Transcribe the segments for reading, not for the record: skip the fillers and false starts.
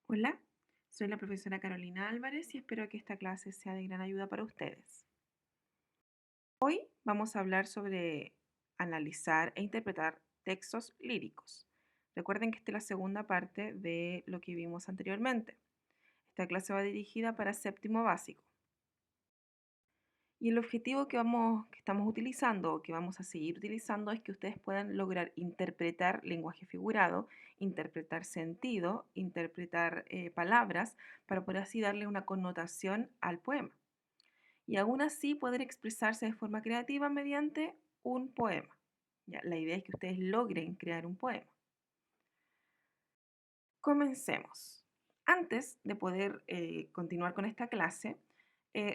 Hola, soy la profesora Carolina Álvarez y espero que esta clase sea de gran ayuda para ustedes. Hoy vamos a hablar sobre analizar e interpretar textos líricos. Recuerden que esta es la segunda parte de lo que vimos anteriormente. Esta clase va dirigida para séptimo básico. Y el objetivo que estamos utilizando o que vamos a seguir utilizando es que ustedes puedan lograr interpretar lenguaje figurado, interpretar sentido, interpretar palabras para poder así darle una connotación al poema. Y aún así poder expresarse de forma creativa mediante un poema. Ya, la idea es que ustedes logren crear un poema. Comencemos. Antes de poder continuar con esta clase,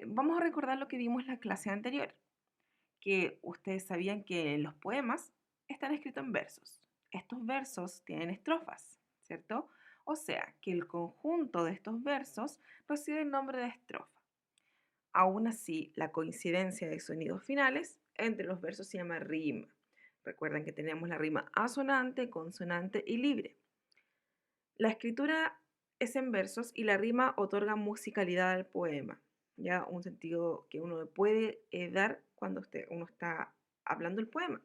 vamos a recordar lo que vimos en la clase anterior, que ustedes sabían que los poemas están escritos en versos. Estos versos tienen estrofas, ¿cierto? O sea, que el conjunto de estos versos recibe el nombre de estrofa. Aún así, la coincidencia de sonidos finales entre los versos se llama rima. Recuerden que tenemos la rima asonante, consonante y libre. La escritura es en versos y la rima otorga musicalidad al poema, ya un sentido que uno puede dar cuando uno está hablando el poema.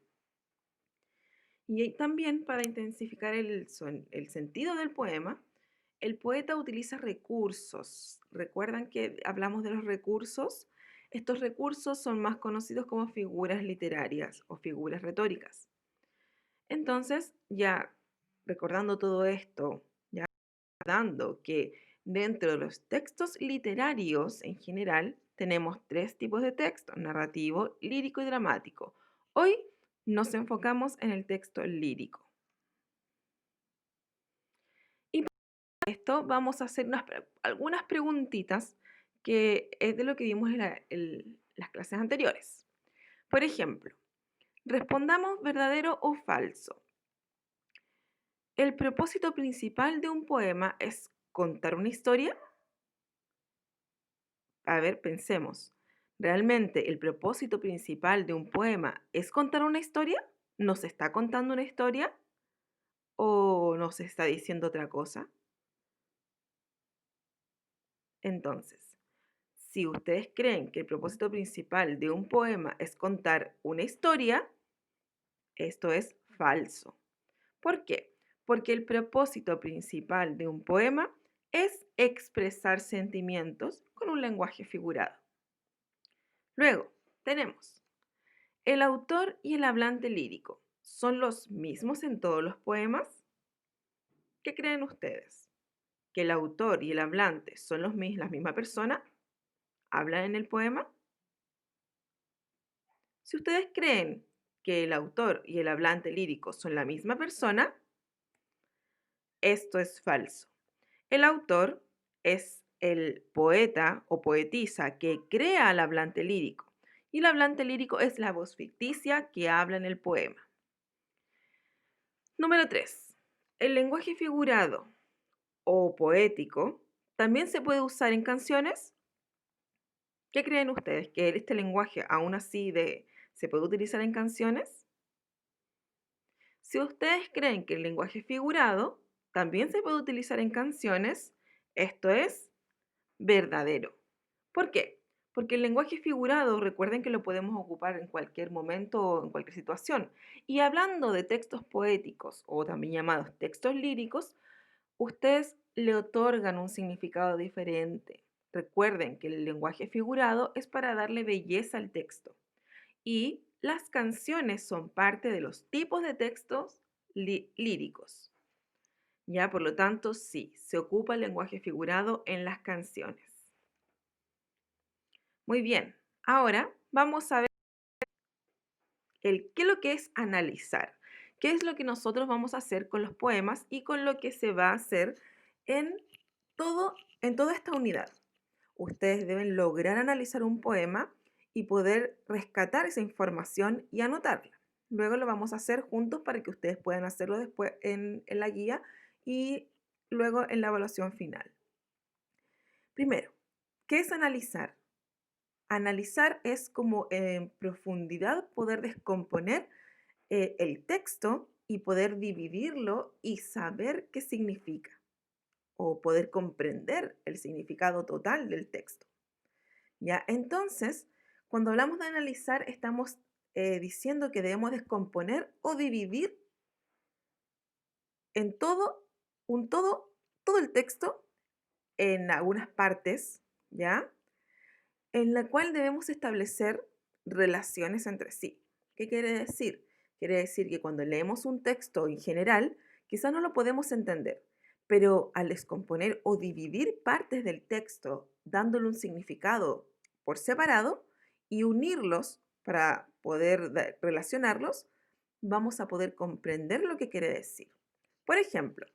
Y también para intensificar el sentido del poema, el poeta utiliza recursos. ¿Recuerdan que hablamos de los recursos? Estos recursos son más conocidos como figuras literarias o figuras retóricas. Entonces, ya recordando todo esto, ya recordando que dentro de los textos literarios en general tenemos tres tipos de texto: narrativo, lírico y dramático. Hoy nos enfocamos en el texto lírico. Y para esto vamos a hacer algunas preguntitas que es de lo que vimos en las clases anteriores. Por ejemplo, respondamos verdadero o falso. ¿El propósito principal de un poema es contar una historia? A ver, pensemos. ¿Realmente el propósito principal de un poema es contar una historia? ¿Nos está contando una historia o nos está diciendo otra cosa? Entonces, si ustedes creen que el propósito principal de un poema es contar una historia, esto es falso. ¿Por qué? Porque el propósito principal de un poema es expresar sentimientos con un lenguaje figurado. Luego, tenemos el autor y el hablante lírico. ¿Son los mismos en todos los poemas? ¿Qué creen ustedes? ¿Que el autor y el hablante son la misma persona? ¿Hablan en el poema? Si ustedes creen que el autor y el hablante lírico son la misma persona, esto es falso. El autor es el poeta o poetisa que crea al hablante lírico y el hablante lírico es la voz ficticia que habla en el poema. Número 3. El lenguaje figurado o poético también se puede usar en canciones. ¿Qué creen ustedes? ¿Que este lenguaje aún así se puede utilizar en canciones? Si ustedes creen que el lenguaje figurado también se puede utilizar en canciones, esto es verdadero. ¿Por qué? Porque el lenguaje figurado, recuerden que lo podemos ocupar en cualquier momento o en cualquier situación. Y hablando de textos poéticos o también llamados textos líricos, ustedes le otorgan un significado diferente. Recuerden que el lenguaje figurado es para darle belleza al texto. Y las canciones son parte de los tipos de textos líricos. Ya, por lo tanto, sí, se ocupa el lenguaje figurado en las canciones. Muy bien, ahora vamos a ver qué es lo que es analizar. ¿Qué es lo que nosotros vamos a hacer con los poemas y con lo que se va a hacer en, en toda esta unidad? Ustedes deben lograr analizar un poema y poder rescatar esa información y anotarla. Luego lo vamos a hacer juntos para que ustedes puedan hacerlo después en la guía y luego en la evaluación final. Primero, ¿qué es analizar? Analizar es como en profundidad poder descomponer el texto y poder dividirlo y saber qué significa. o poder comprender el significado total del texto. ¿Ya? Entonces, cuando hablamos de analizar, estamos diciendo que debemos descomponer o dividir en todo el texto en algunas partes, ¿ya? En la cual debemos establecer relaciones entre sí. ¿Qué quiere decir? Quiere decir que cuando leemos un texto en general, quizás no lo podemos entender, pero al descomponer o dividir partes del texto, dándole un significado por separado y unirlos para poder relacionarlos, vamos a poder comprender lo que quiere decir. Por ejemplo,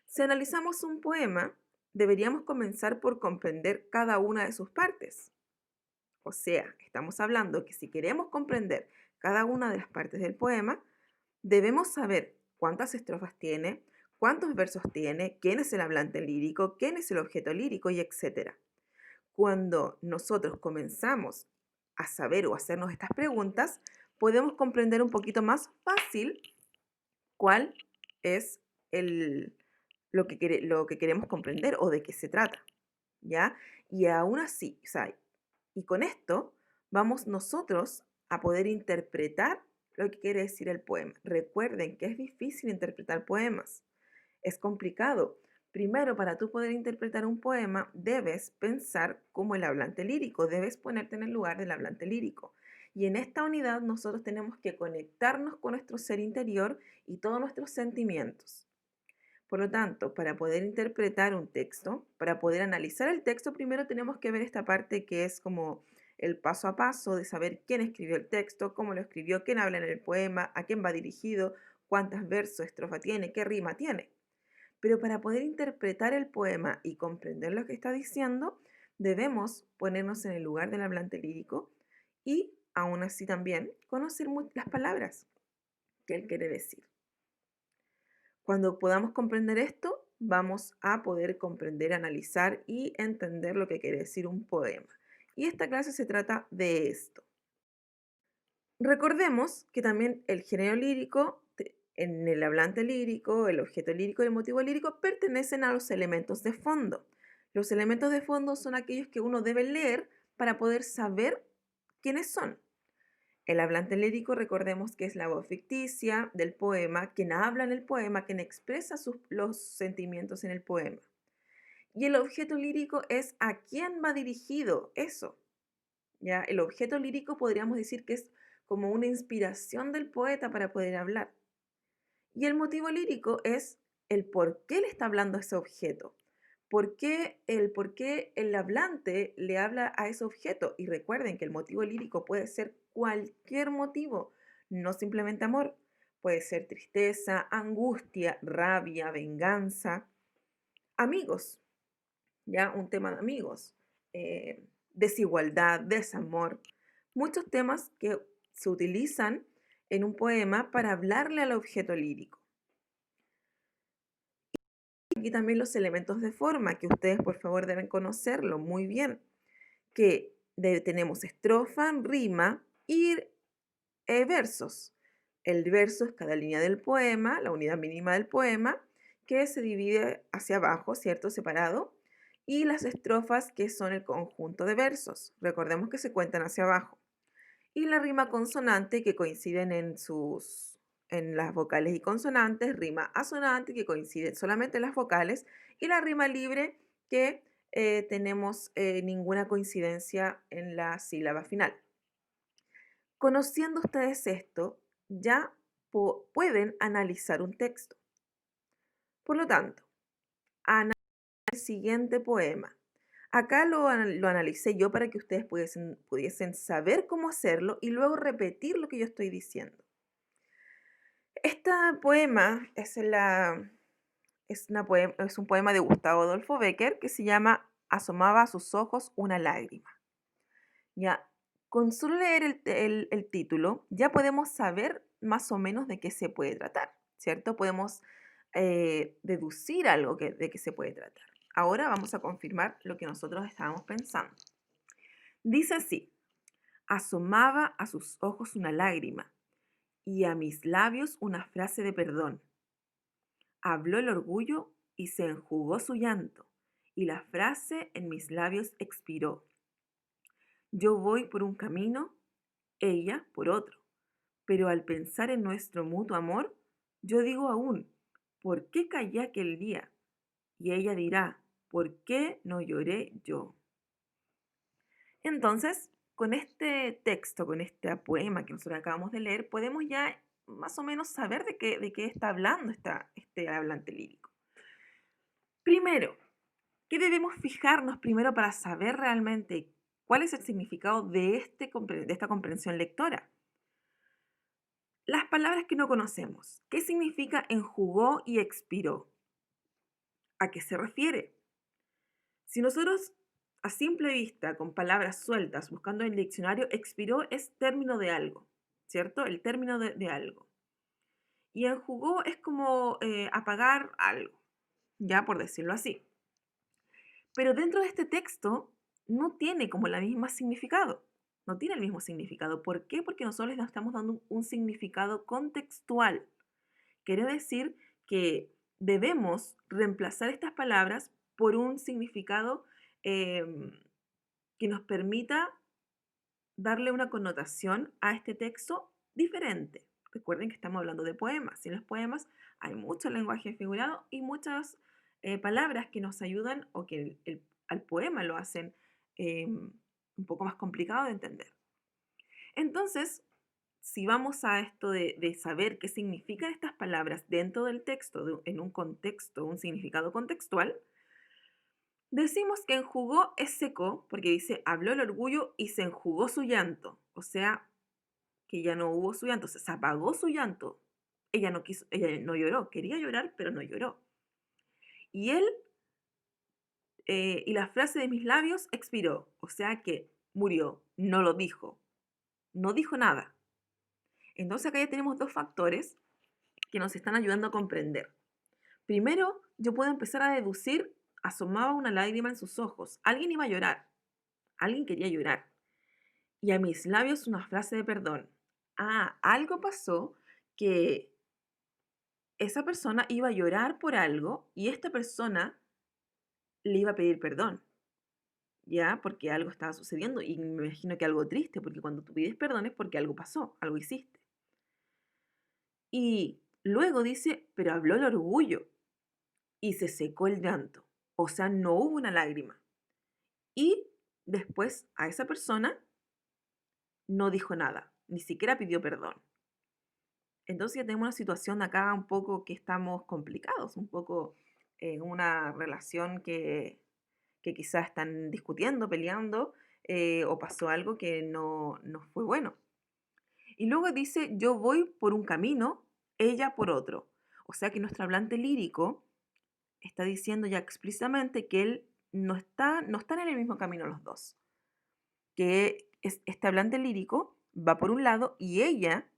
si analizamos un poema, deberíamos comenzar por comprender cada una de sus partes. O sea, estamos hablando que si queremos comprender cada una de las partes del poema, debemos saber cuántas estrofas tiene, cuántos versos tiene, quién es el hablante lírico, quién es el objeto lírico y etcétera. Cuando nosotros comenzamos a saber o hacernos estas preguntas, podemos comprender un poquito más fácil cuál es lo que queremos comprender o de qué se trata, ¿ya? Y aún así, o sea, y con esto vamos nosotros a poder interpretar lo que quiere decir el poema. Recuerden que es difícil interpretar poemas, es complicado. Primero, para tú poder interpretar un poema, debes pensar como el hablante lírico, debes ponerte en el lugar del hablante lírico. Y en esta unidad nosotros tenemos que conectarnos con nuestro ser interior y todos nuestros sentimientos. Por lo tanto, para poder interpretar un texto, para poder analizar el texto, primero tenemos que ver esta parte que es como el paso a paso de saber quién escribió el texto, cómo lo escribió, quién habla en el poema, a quién va dirigido, cuántos versos, estrofa tiene, qué rima tiene. Pero para poder interpretar el poema y comprender lo que está diciendo, debemos ponernos en el lugar del hablante lírico y aún así también conocer las palabras que él quiere decir. Cuando podamos comprender esto, vamos a poder comprender, analizar y entender lo que quiere decir un poema. Y esta clase se trata de esto. Recordemos que también el género lírico, en el hablante lírico, el objeto lírico y el motivo lírico pertenecen a los elementos de fondo. Los elementos de fondo son aquellos que uno debe leer para poder saber quiénes son. El hablante lírico, recordemos que es la voz ficticia del poema, quien habla en el poema, quien expresa los sentimientos en el poema. Y el objeto lírico es a quién va dirigido eso. ¿Ya? El objeto lírico podríamos decir que es como una inspiración del poeta para poder hablar. Y el motivo lírico es el por qué le está hablando a ese objeto. Por qué el hablante le habla a ese objeto. Y recuerden que el motivo lírico puede ser cualquier motivo, no simplemente amor. Puede ser tristeza, angustia, rabia, venganza, amigos, ya un tema de amigos, desigualdad, desamor, muchos temas que se utilizan en un poema para hablarle al objeto lírico. Aquí también los elementos de forma, que ustedes por favor deben conocerlo muy bien, que tenemos estrofa, rima y versos. El verso es cada línea del poema, la unidad mínima del poema, que se divide hacia abajo, ¿cierto? Separado. Y las estrofas, que son el conjunto de versos. Recordemos que se cuentan hacia abajo. Y la rima consonante, que coinciden en las vocales y consonantes, rima asonante, que coincide solamente en las vocales, y la rima libre, que tenemos ninguna coincidencia en la sílaba final. Conociendo ustedes esto, ya pueden analizar un texto. Por lo tanto, analicen el siguiente poema. Acá lo analicé yo para que ustedes pudiesen saber cómo hacerlo y luego repetir lo que yo estoy diciendo. Este poema es un poema de Gustavo Adolfo Bécquer que se llama Asomaba a sus ojos una lágrima. Ya, con solo leer el título, ya podemos saber más o menos de qué se puede tratar, ¿cierto? Podemos deducir algo de qué se puede tratar. Ahora vamos a confirmar lo que nosotros estábamos pensando. Dice así: asomaba a sus ojos una lágrima y a mis labios una frase de perdón. Habló el orgullo y se enjugó su llanto, y la frase en mis labios expiró. Yo voy por un camino, ella por otro, pero al pensar en nuestro mutuo amor, yo digo aún, ¿por qué callé aquel día? Y ella dirá, ¿por qué no lloré yo? Entonces, con este texto, con este poema que nosotros acabamos de leer, podemos ya más o menos saber de qué está hablando este hablante lírico. Primero, ¿qué debemos fijarnos primero para saber realmente cuál es el significado de esta comprensión lectora? Las palabras que no conocemos. ¿Qué significa enjugó y expiró? ¿A qué se refiere? Si nosotros a simple vista, con palabras sueltas, buscando en el diccionario, expiró es término de algo, ¿cierto? El término de algo. Y enjugó es como apagar algo, ya por decirlo así. Pero dentro de este texto no tiene como la misma significado. No tiene el mismo significado. ¿Por qué? Porque nosotros le estamos dando un significado contextual. Quiere decir que debemos reemplazar estas palabras por un significado em, que nos permita darle una connotación a este texto diferente. Recuerden que estamos hablando de poemas. Y en los poemas hay mucho lenguaje figurado y muchas palabras que nos ayudan o que al poema lo hacen un poco más complicado de entender. Entonces, si vamos a esto de saber qué significan estas palabras dentro del texto, en un contexto, un significado contextual, decimos que enjugó es secó, porque dice, habló el orgullo y se enjugó su llanto. O sea, que ya no hubo su llanto, se apagó su llanto. Ella no lloró, quería llorar, pero no lloró. Y él, y la frase de mis labios expiró, o sea que murió, no lo dijo, no dijo nada. Entonces acá ya tenemos dos factores que nos están ayudando a comprender. Primero, yo puedo empezar a deducir, asomaba una lágrima en sus ojos, alguien iba a llorar, alguien quería llorar. Y a mis labios una frase de perdón. Ah, algo pasó que esa persona iba a llorar por algo y esta persona le iba a pedir perdón, ¿ya? Porque algo estaba sucediendo y me imagino que algo triste, porque cuando tú pides perdón es porque algo pasó, algo hiciste. Y luego dice, pero habló el orgullo y se secó el llanto, o sea, no hubo una lágrima. Y después a esa persona no dijo nada, ni siquiera pidió perdón. Entonces ya tenemos una situación acá un poco que estamos complicados, un poco en una relación que quizás están discutiendo, peleando, o pasó algo que no fue bueno. Y luego dice, yo voy por un camino, ella por otro. O sea que nuestro hablante lírico está diciendo ya explícitamente que él no están en el mismo camino los dos. Que este hablante lírico va por un lado y ella,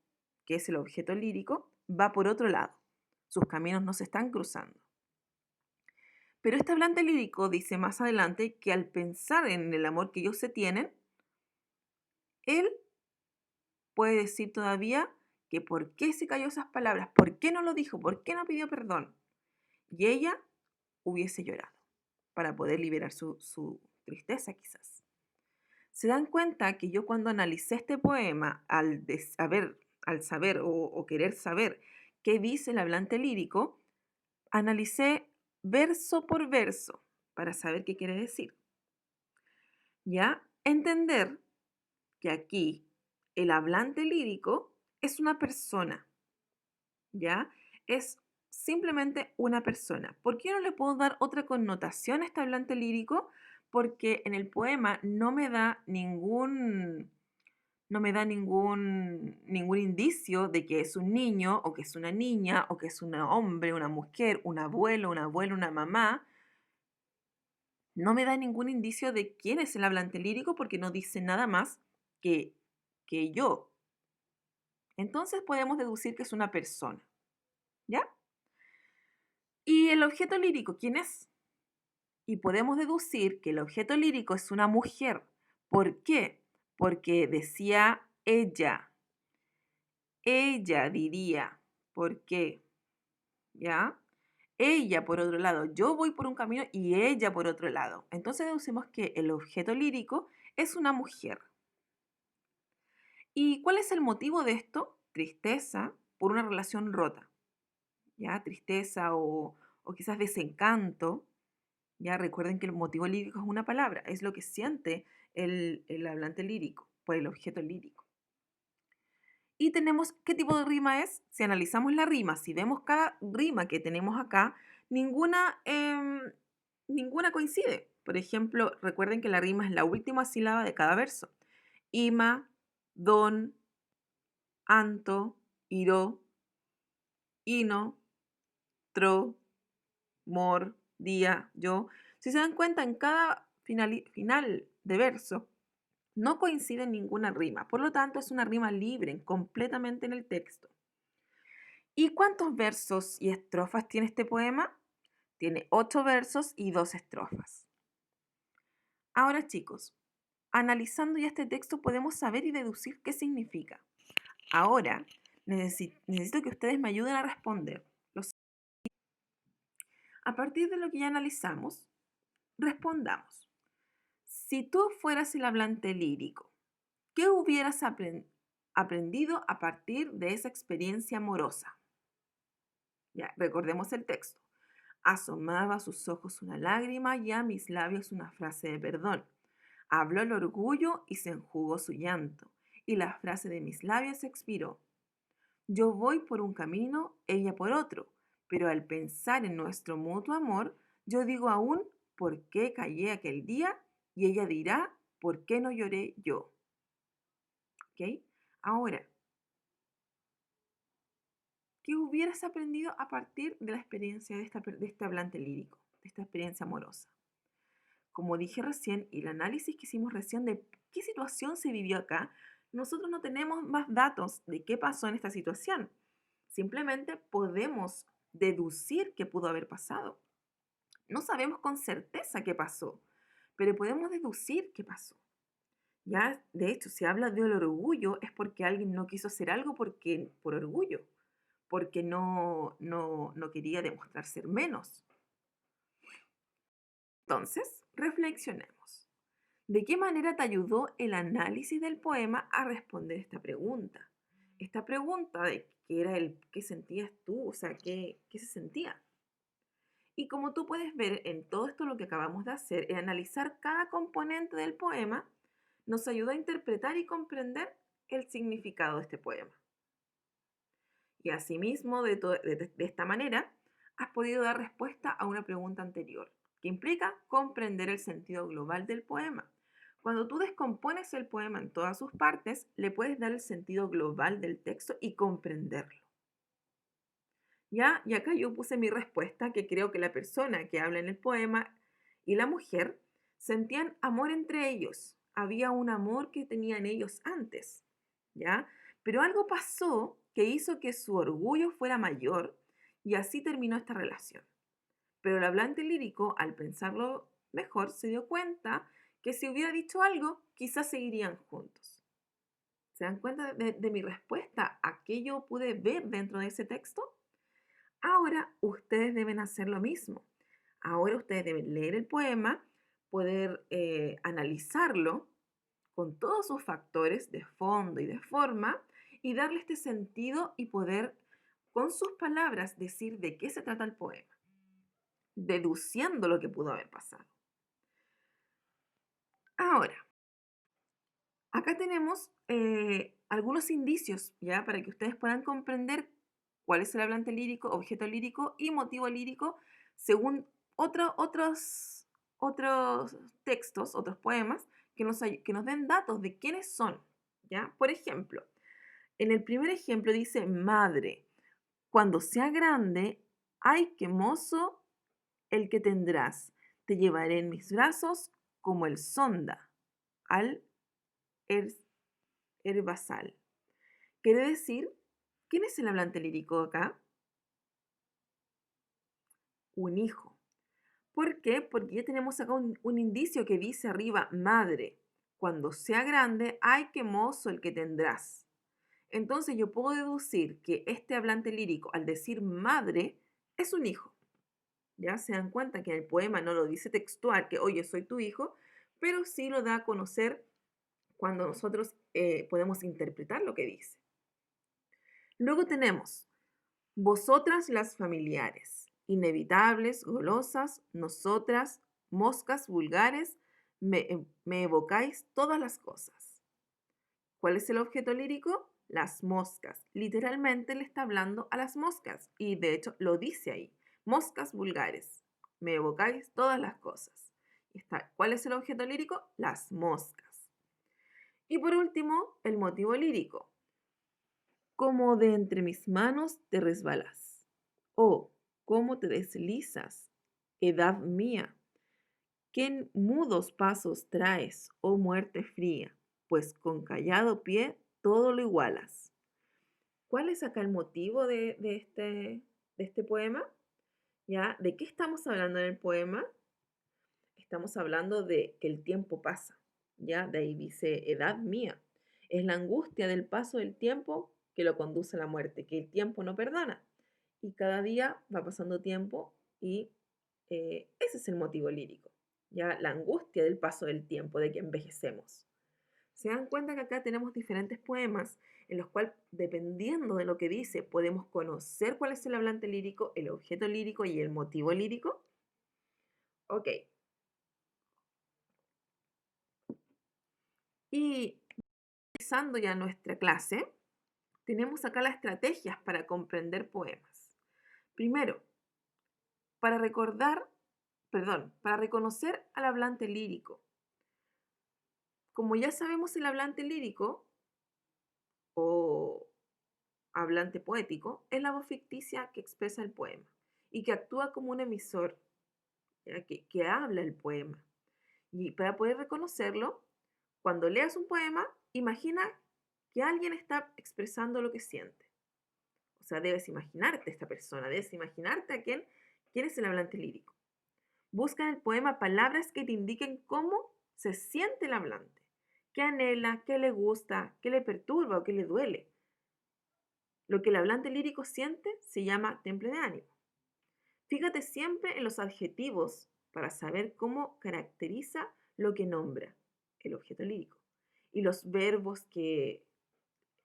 que es el objeto lírico, va por otro lado. Sus caminos no se están cruzando. Pero este hablante lírico dice más adelante que al pensar en el amor que ellos se tienen, él puede decir todavía que por qué se cayó esas palabras, por qué no lo dijo, por qué no pidió perdón. Y ella hubiese llorado para poder liberar su tristeza quizás. Se dan cuenta que yo cuando analicé este poema, al saber o querer saber qué dice el hablante lírico, analicé verso por verso para saber qué quiere decir. ¿Ya? Entender que aquí el hablante lírico es una persona, ¿ya? Es simplemente una persona. ¿Por qué no le puedo dar otra connotación a este hablante lírico? Porque en el poema no me da ningún indicio de que es un niño o que es una niña o que es un hombre, una mujer, un abuelo, una abuela, una mamá. No me da ningún indicio de quién es el hablante lírico porque no dice nada más que, que yo. Entonces podemos deducir que es una persona, ¿ya? ¿Y el objeto lírico quién es? Y podemos deducir que el objeto lírico es una mujer. ¿Por qué? Porque decía ella. Ella diría. ¿Por qué? ¿Ya? ella por otro lado, yo voy por un camino y ella por otro lado. Entonces deducimos que el objeto lírico es una mujer. ¿Y cuál es el motivo de esto? Tristeza por una relación rota, ¿ya? Tristeza o quizás desencanto, ¿ya? Recuerden que el motivo lírico es una palabra, es lo que siente el hablante lírico por el objeto lírico. Y tenemos, ¿qué tipo de rima es? Si analizamos la rima, si vemos cada rima que tenemos acá, ninguna, ninguna coincide. Por ejemplo, recuerden que la rima es la última sílaba de cada verso. Ima, don, anto, iro, ino, tro, mor, día, yo. Si se dan cuenta, en cada final de verso no coincide ninguna rima. Por lo tanto, es una rima libre completamente en el texto. ¿Y cuántos versos y estrofas tiene este poema? Tiene 8 versos y 2 estrofas. Ahora, chicos, analizando ya este texto podemos saber y deducir qué significa. Ahora, necesito que ustedes me ayuden a responder. A partir de lo que ya analizamos, respondamos. Si tú fueras el hablante lírico, ¿qué hubieras aprendido a partir de esa experiencia amorosa? Ya, recordemos el texto. Asomaba a sus ojos una lágrima y a mis labios una frase de perdón. Habló el orgullo y se enjugó su llanto, y la frase de mis labios expiró. Yo voy por un camino, ella por otro, pero al pensar en nuestro mutuo amor, yo digo aún, ¿por qué callé aquel día? Y ella dirá, ¿por qué no lloré yo? ¿Ok? Ahora, ¿qué hubieras aprendido a partir de la experiencia de este hablante lírico, de esta experiencia amorosa? Como dije recién, y el análisis que hicimos recién de qué situación se vivió acá, nosotros no tenemos más datos de qué pasó en esta situación. Simplemente podemos deducir qué pudo haber pasado. No sabemos con certeza qué pasó, pero podemos deducir qué pasó. Ya, de hecho, si habla del orgullo es porque alguien no quiso hacer algo por orgullo, porque no quería demostrar ser menos. Entonces, reflexionemos. ¿De qué manera te ayudó el análisis del poema a responder esta pregunta? Esta pregunta de qué era qué sentías tú, o sea, qué se sentía. Y como tú puedes ver en todo esto lo que acabamos de hacer, es analizar cada componente del poema, nos ayuda a interpretar y comprender el significado de este poema. Y asimismo, de esta manera, has podido dar respuesta a una pregunta anterior, que implica comprender el sentido global del poema. Cuando tú descompones el poema en todas sus partes, le puedes dar el sentido global del texto y comprenderlo. ¿Ya? Y acá yo puse mi respuesta, que creo que la persona que habla en el poema y la mujer sentían amor entre ellos. Había un amor que tenían ellos antes, ¿ya? Pero algo pasó que hizo que su orgullo fuera mayor y así terminó esta relación. Pero el hablante lírico, al pensarlo mejor, se dio cuenta que si hubiera dicho algo, quizás seguirían juntos. ¿Se dan cuenta de mi respuesta a qué yo pude ver dentro de ese texto? Ahora ustedes deben hacer lo mismo. Ahora ustedes deben leer el poema, poder analizarlo con todos sus factores de fondo y de forma y darle este sentido y poder con sus palabras decir de qué se trata el poema, deduciendo lo que pudo haber pasado. Ahora, acá tenemos algunos indicios, ¿ya? Para que ustedes puedan comprender cuál es el hablante lírico, objeto lírico y motivo lírico según otros textos, otros poemas que nos den datos de quiénes son, ¿ya? Por ejemplo, en el primer ejemplo dice, madre, cuando sea grande, ay, qué mozo el que tendrás. Te llevaré en mis brazos como el sonda al herbazal. Quiere decir, ¿quién es el hablante lírico acá? Un hijo. ¿Por qué? Porque ya tenemos acá un indicio que dice arriba, madre, cuando sea grande, ay, qué mozo el que tendrás. Entonces yo puedo deducir que este hablante lírico, al decir madre, es un hijo. Ya se dan cuenta que en el poema no lo dice textual, que oye, soy tu hijo, pero sí lo da a conocer cuando nosotros podemos interpretar lo que dice. Luego tenemos, vosotras las familiares, inevitables, golosas, nosotras, moscas vulgares, me evocáis todas las cosas. ¿Cuál es el objeto lírico? Las moscas. Literalmente le está hablando a las moscas y de hecho lo dice ahí. Moscas vulgares. Me evocáis todas las cosas. ¿Cuál es el objeto lírico? Las moscas. Y por último, el motivo lírico. Como de entre mis manos te resbalas. Oh, cómo te deslizas, edad mía. Qué mudos pasos traes, oh muerte fría, pues con callado pie todo lo igualas. ¿Cuál es acá el motivo de este poema? ¿Ya? ¿De qué estamos hablando en el poema? Estamos hablando de que el tiempo pasa, ¿ya? De ahí dice, edad mía. Es la angustia del paso del tiempo que lo conduce a la muerte, que el tiempo no perdona. Y cada día va pasando tiempo y ese es el motivo lírico, ¿ya? La angustia del paso del tiempo, de que envejecemos. Se dan cuenta que acá tenemos diferentes poemas en los cuales, dependiendo de lo que dice, podemos conocer cuál es el hablante lírico, el objeto lírico y el motivo lírico. Ok, y empezando ya nuestra clase, tenemos acá las estrategias para comprender poemas. Primero, para para reconocer al hablante lírico. Como ya sabemos, el hablante lírico o hablante poético es la voz ficticia que expresa el poema y que actúa como un emisor, que habla el poema. Y para poder reconocerlo, cuando leas un poema, imagina que alguien está expresando lo que siente. O sea, debes imaginarte a esta persona, debes imaginarte a quién es el hablante lírico. Busca en el poema palabras que te indiquen cómo se siente el hablante, qué anhela, qué le gusta, qué le perturba o qué le duele. Lo que el hablante lírico siente se llama temple de ánimo. Fíjate siempre en los adjetivos para saber cómo caracteriza lo que nombra el objeto lírico y los verbos que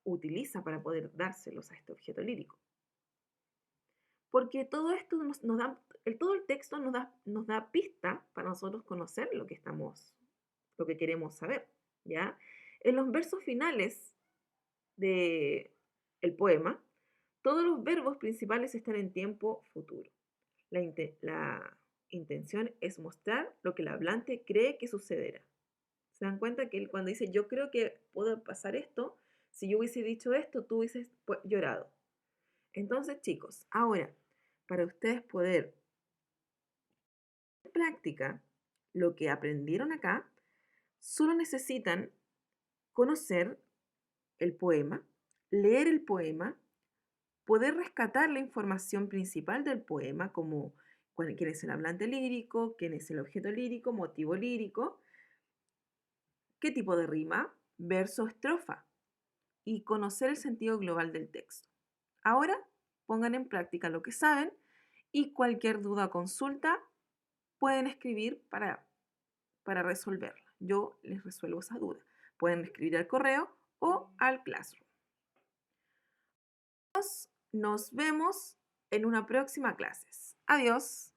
utiliza para poder dárselos a este objeto lírico. Porque todo esto todo el texto nos da pista para nosotros conocer lo que queremos saber, ¿ya? En los versos finales del poema, todos los verbos principales están en tiempo futuro. La intención es mostrar lo que el hablante cree que sucederá. ¿Se dan cuenta que él cuando dice yo creo que puede pasar esto, si yo hubiese dicho esto, tú hubieses llorado? Entonces, chicos, ahora, para ustedes poder en práctica lo que aprendieron acá, solo necesitan conocer el poema, leer el poema, poder rescatar la información principal del poema, como quién es el hablante lírico, quién es el objeto lírico, motivo lírico, qué tipo de rima, verso, estrofa, y conocer el sentido global del texto. Ahora pongan en práctica lo que saben y cualquier duda o consulta pueden escribir para resolverla. Yo les resuelvo esa duda. Pueden escribir al correo o al Classroom. Nos vemos en una próxima clase. Adiós.